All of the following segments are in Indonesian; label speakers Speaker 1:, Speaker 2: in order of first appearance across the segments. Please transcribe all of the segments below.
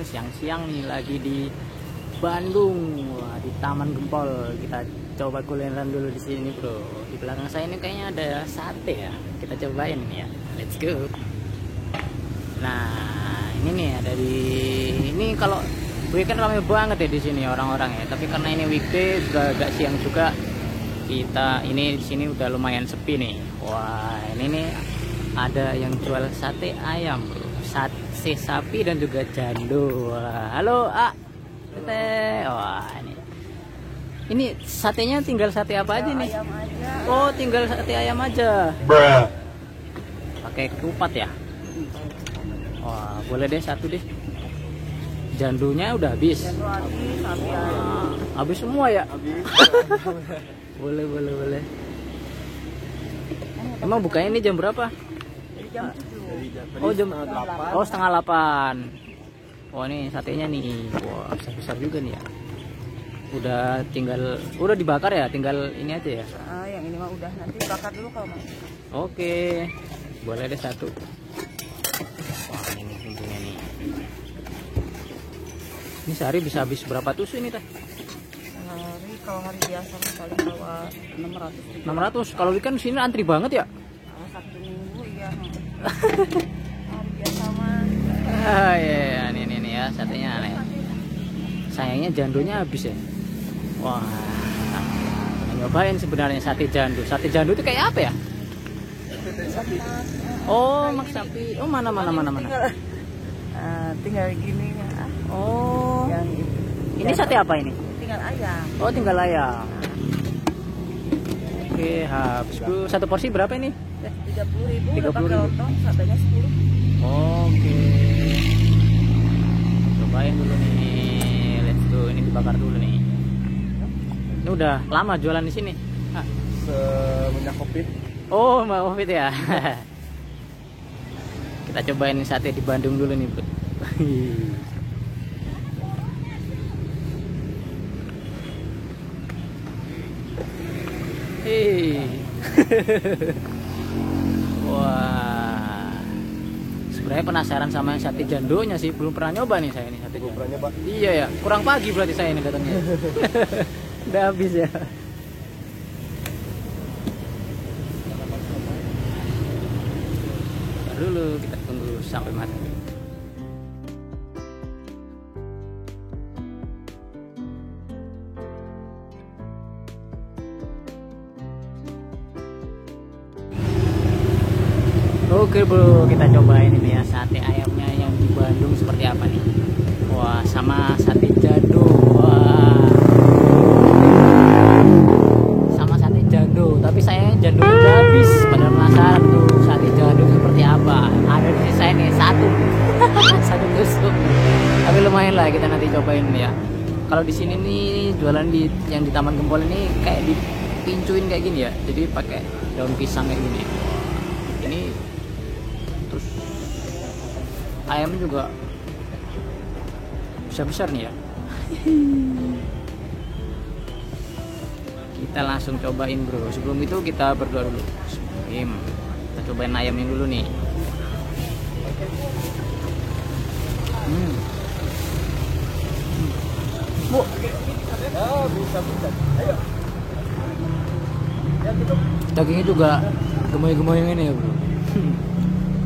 Speaker 1: Siang-siang nih lagi di Bandung. Wah, di Taman Gempol. Kita coba kulineran dulu di sini, bro. Di belakang saya ini kayaknya ada sate ya. Kita cobain ya. Let's go. Nah, ini nih ada di ini kalau weekend ramai banget ya di sini orang-orang ya. Tapi karena ini weekday juga agak siang juga. Kita ini di sini udah lumayan sepi nih. Wah, ini nih ada yang jual sate ayam, bro. Sate sapi dan juga jando. Wah, halo Tete. Wah, ini satenya tinggal sate apa aja nih?
Speaker 2: Ayam aja.
Speaker 1: Oh, tinggal sate ayam aja. Pakai kupat ya? Wah, boleh deh satu deh. Jandonya udah habis.
Speaker 2: Jando habis, sapi
Speaker 1: Habis semua ya? boleh. Emang bukanya ini jam berapa?
Speaker 2: Dari jam 7.
Speaker 1: Oh, jam 8. Oh, setengah 8. Oh, ini satenya nih. Wah, besar juga nih ya. Udah dibakar ya, tinggal ini aja ya.
Speaker 2: Yang ini mah udah, nanti bakar dulu kalau mau.
Speaker 1: Oke. Boleh deh satu. Wah, ini bumbunya nih. Ini sehari bisa habis berapa tusuk ini, Teh?
Speaker 2: Sehari kalau hari biasa mah paling bawa 600.
Speaker 1: 600. Kalau ikan sini antri banget ya?
Speaker 2: Sabtu Minggu iya. Hari biasa mah.
Speaker 1: Iya, ini ya satenya nih. Sayangnya jandonya habis ya. Wah, nyobain sebenarnya sate jando. Sate jando itu kayak apa ya? Oh, mak sapi. Oh, mana.
Speaker 2: Tinggal gini ya.
Speaker 1: Oh.
Speaker 2: Yang itu.
Speaker 1: Ini sate apa ini?
Speaker 2: Tinggal ayam.
Speaker 1: Oh, tinggal ayam. Oke, habis. Satu porsi berapa ini?
Speaker 2: 30.000.
Speaker 1: 30.000.
Speaker 2: Pakai lontong, satenya 10.
Speaker 1: Oke. Cobain dulu nih. Let's go. Ini dibakar dulu nih. Ini udah lama jualan di sini.
Speaker 3: Semenjak Covid.
Speaker 1: Oh, Mbak Covid ya. Kita cobain sate di Bandung dulu nih, Bud. Wah, sebenarnya penasaran sama yang sate jandonya sih, belum pernah nyoba nih saya nih sate jando.
Speaker 3: Pernah nyoba?
Speaker 1: Iya ya, kurang pagi berarti saya ini datangnya. Udah habis ya. Ntar dulu kita tunggu sampai matang. Oke bro, kita cobain ini ya sate ayamnya yang di Bandung seperti apa nih. Wah, sama sate jando. Wah, sama sate jando, tapi saya jando udah habis. Padahal penasaran tuh sate jando seperti apa. Ada di saya nih satu tusuk. Tapi lumayan lah, kita nanti cobain ya. Kalau di sini nih jualan yang di Taman Gempol ini kayak dipincuin kayak gini ya. Jadi pakai daun pisang kayak gini. Ini terus ayamnya juga besar-besar nih ya. Kita langsung cobain bro. Sebelum itu kita berdoa dulu. Kita cobain ayamnya dulu nih. Bu,
Speaker 3: Bisa. Ayo.
Speaker 1: dagingnya juga gemoy-gemoy ini ya bro.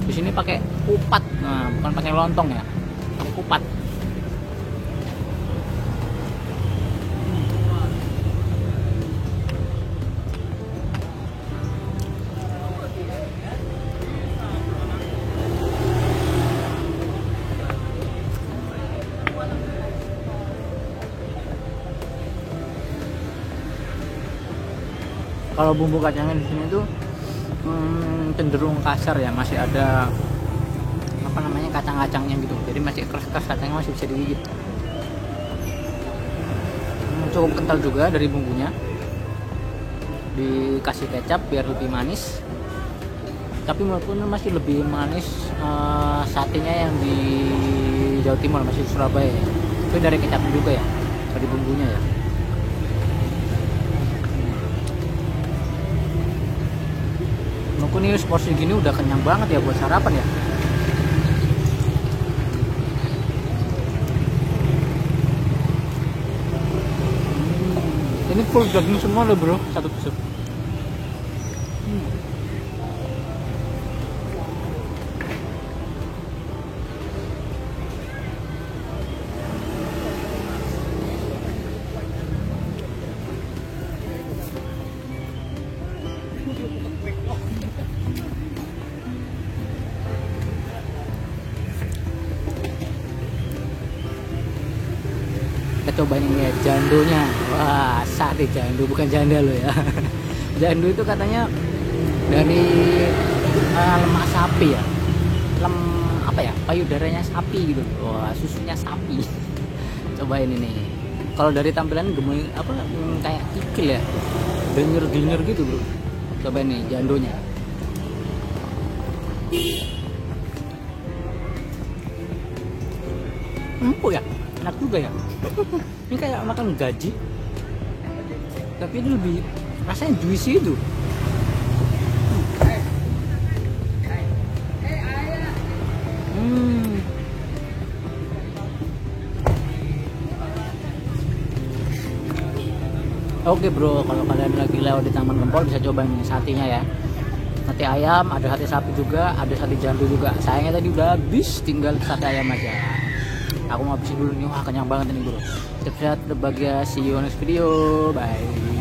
Speaker 1: Di sini pakai kupat, nah bukan pakai lontong ya, pakai kupat. Kalau bumbu kacangnya di sini tuh cenderung kasar ya, masih ada apa namanya kacang-kacangnya gitu, jadi masih keras-keras, kacangnya masih bisa digigit. Cukup kental juga dari bumbunya. dikasih kecap biar lebih manis. Tapi menurutku masih lebih manis satenya yang di Jawa Timur, masih Surabaya ya. Itu dari kecapnya juga ya, dari bumbunya ya. Menurutku nih porsi gini udah kenyang banget ya buat sarapan ya. Ini full daging semua loh bro, satu tusuk. Kita cobain ini ya, jandonya. Wah, sate jando, bukan janda loh ya. Jando itu katanya dari lemak sapi ya. Apa ya? Payudaranya sapi gitu. Wah, susunya sapi. Cobain ini. Kalau dari tampilan gemoy apa kayak kikil ya. Denyer-denyer gitu, Bro. Cobain nih jandonya. Empuk ya? Enak juga ya. Ini kayak makan gaji, tapi ini lebih rasanya juicy itu. Oke bro, kalau kalian lagi lewat di Taman Gempol bisa coba ini satenya ya. Sate ayam, ada sate sapi juga, ada sate jandu juga. Sayangnya tadi udah habis, tinggal sate ayam aja. Aku mau habisin dulu nih, wah kenyang banget ini bro. Siap-siap, berbahagia, see you next video, bye.